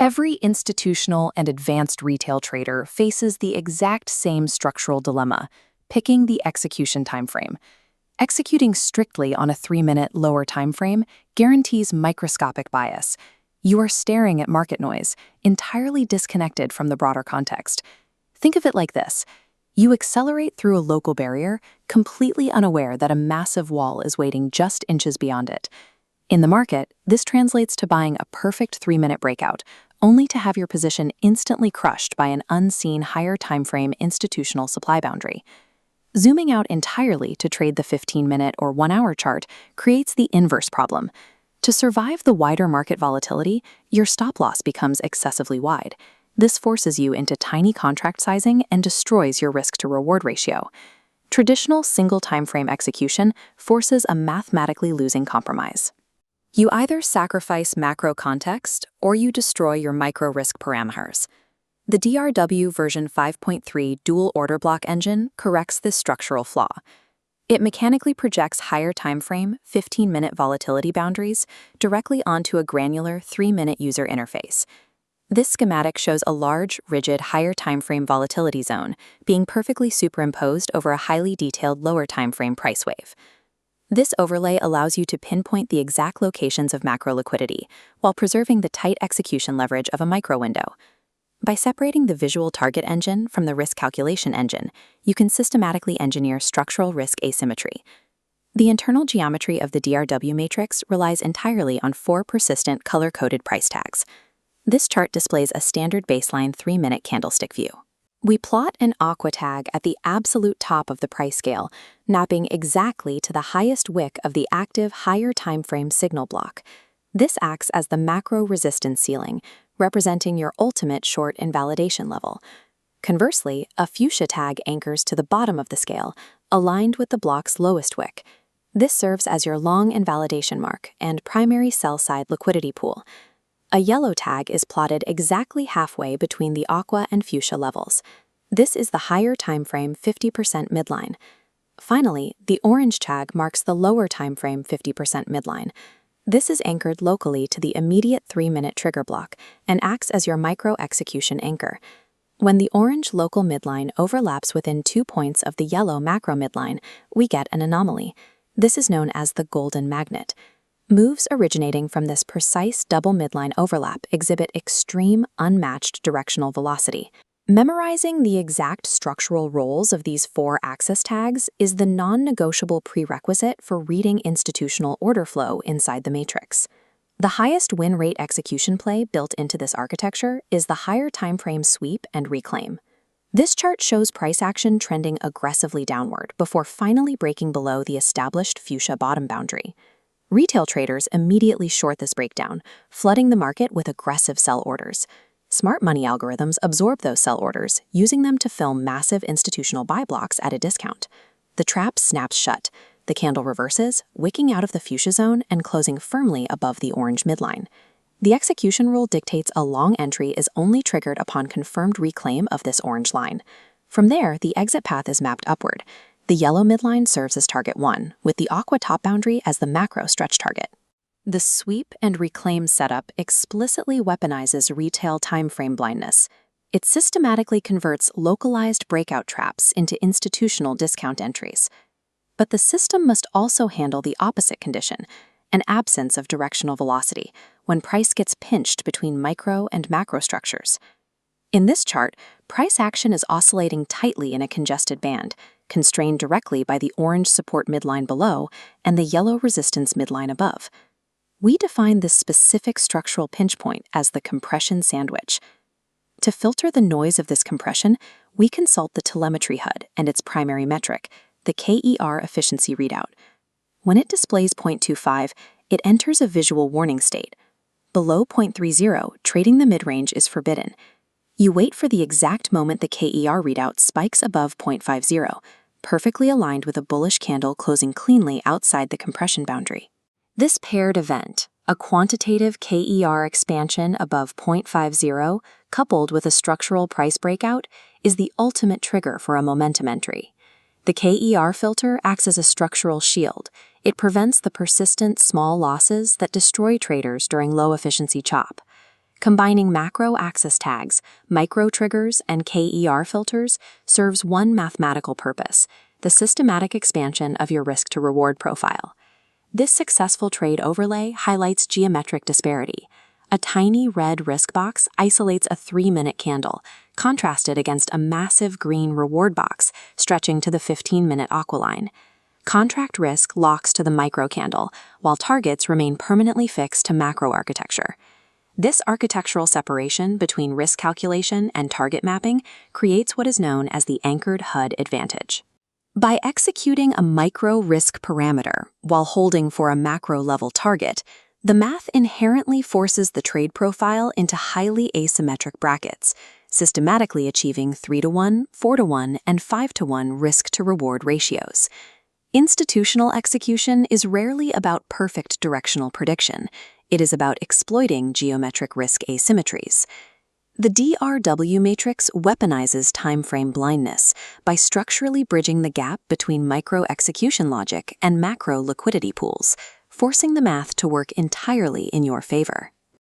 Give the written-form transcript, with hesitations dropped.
Every institutional and advanced retail trader faces the exact same structural dilemma, picking the execution timeframe. Executing strictly on a 3-minute lower timeframe guarantees microscopic bias. You are staring at market noise, entirely disconnected from the broader context. Think of it like this. You accelerate through a local barrier, completely unaware that a massive wall is waiting just inches beyond it. In the market, this translates to buying a perfect 3-minute breakout, only to have your position instantly crushed by an unseen higher timeframe institutional supply boundary. Zooming out entirely to trade the 15-minute or 1-hour chart creates the inverse problem. To survive the wider market volatility, your stop loss becomes excessively wide. This forces you into tiny contract sizing and destroys your risk-to-reward ratio. Traditional single timeframe execution forces a mathematically losing compromise. You either sacrifice macro context or you destroy your micro-risk parameters. The DRW version 5.3 dual order block engine corrects this structural flaw. It mechanically projects higher timeframe 15-minute volatility boundaries directly onto a granular 3-minute user interface. This schematic shows a large, rigid higher timeframe volatility zone being perfectly superimposed over a highly detailed lower timeframe price wave. This overlay allows you to pinpoint the exact locations of macro liquidity while preserving the tight execution leverage of a micro window. By separating the visual target engine from the risk calculation engine, you can systematically engineer structural risk asymmetry. The internal geometry of the DRW matrix relies entirely on 4 persistent color-coded price tags. This chart displays a standard baseline 3-minute candlestick view. We plot an Aqua tag at the absolute top of the price scale, mapping exactly to the highest wick of the active higher timeframe signal block. This acts as the macro resistance ceiling, representing your ultimate short invalidation level. Conversely, a Fuchsia tag anchors to the bottom of the scale, aligned with the block's lowest wick. This serves as your long invalidation mark and primary sell-side liquidity pool. A yellow tag is plotted exactly halfway between the Aqua and Fuchsia levels. This is the higher timeframe 50% midline. Finally, the orange tag marks the lower timeframe 50% midline. This is anchored locally to the immediate 3-minute trigger block and acts as your micro execution anchor. When the orange local midline overlaps within 2 points of the yellow macro midline, we get an anomaly. This is known as the golden magnet. Moves originating from this precise double midline overlap exhibit extreme, unmatched directional velocity. Memorizing the exact structural roles of these 4 axis tags is the non-negotiable prerequisite for reading institutional order flow inside the matrix. The highest win rate execution play built into this architecture is the higher timeframe sweep and reclaim. This chart shows price action trending aggressively downward before finally breaking below the established Fuchsia bottom boundary. Retail traders immediately short this breakdown, flooding the market with aggressive sell orders. Smart money algorithms absorb those sell orders, using them to fill massive institutional buy blocks at a discount. The trap snaps shut. The candle reverses, wicking out of the Fuchsia zone and closing firmly above the orange midline. The execution rule dictates a long entry is only triggered upon confirmed reclaim of this orange line. From there, the exit path is mapped upward. The yellow midline serves as target 1, with the Aqua top boundary as the macro stretch target. The sweep and reclaim setup explicitly weaponizes retail timeframe blindness. It systematically converts localized breakout traps into institutional discount entries. But the system must also handle the opposite condition, an absence of directional velocity, when price gets pinched between micro and macro structures. In this chart, price action is oscillating tightly in a congested band, constrained directly by the orange support midline below and the yellow resistance midline above. We define this specific structural pinch point as the compression sandwich. To filter the noise of this compression, we consult the Telemetry HUD and its primary metric, the KER efficiency readout. When it displays 0.25, it enters a visual warning state. Below 0.30, trading the mid-range is forbidden. You wait for the exact moment the KER readout spikes above 0.50, perfectly aligned with a bullish candle closing cleanly outside the compression boundary. This paired event, a quantitative KER expansion above 0.50 coupled with a structural price breakout, is the ultimate trigger for a momentum entry. The KER filter acts as a structural shield. It prevents the persistent small losses that destroy traders during low-efficiency chop. Combining macro access tags, micro triggers, and KER filters serves one mathematical purpose: the systematic expansion of your risk-to-reward profile. This successful trade overlay highlights geometric disparity. A tiny red risk box isolates a 3-minute candle, contrasted against a massive green reward box stretching to the 15-minute Aqua line. Contract risk locks to the micro candle, while targets remain permanently fixed to macro architecture. This architectural separation between risk calculation and target mapping creates what is known as the anchored HUD advantage. By executing a micro risk parameter while holding for a macro-level target, the math inherently forces the trade profile into highly asymmetric brackets, systematically achieving 3-to-1, 4-to-1, and 5-to-1 risk-to-reward ratios. Institutional execution is rarely about perfect directional prediction. It is about exploiting geometric risk asymmetries. The DRW matrix weaponizes timeframe blindness by structurally bridging the gap between micro execution logic and macro liquidity pools, forcing the math to work entirely in your favor.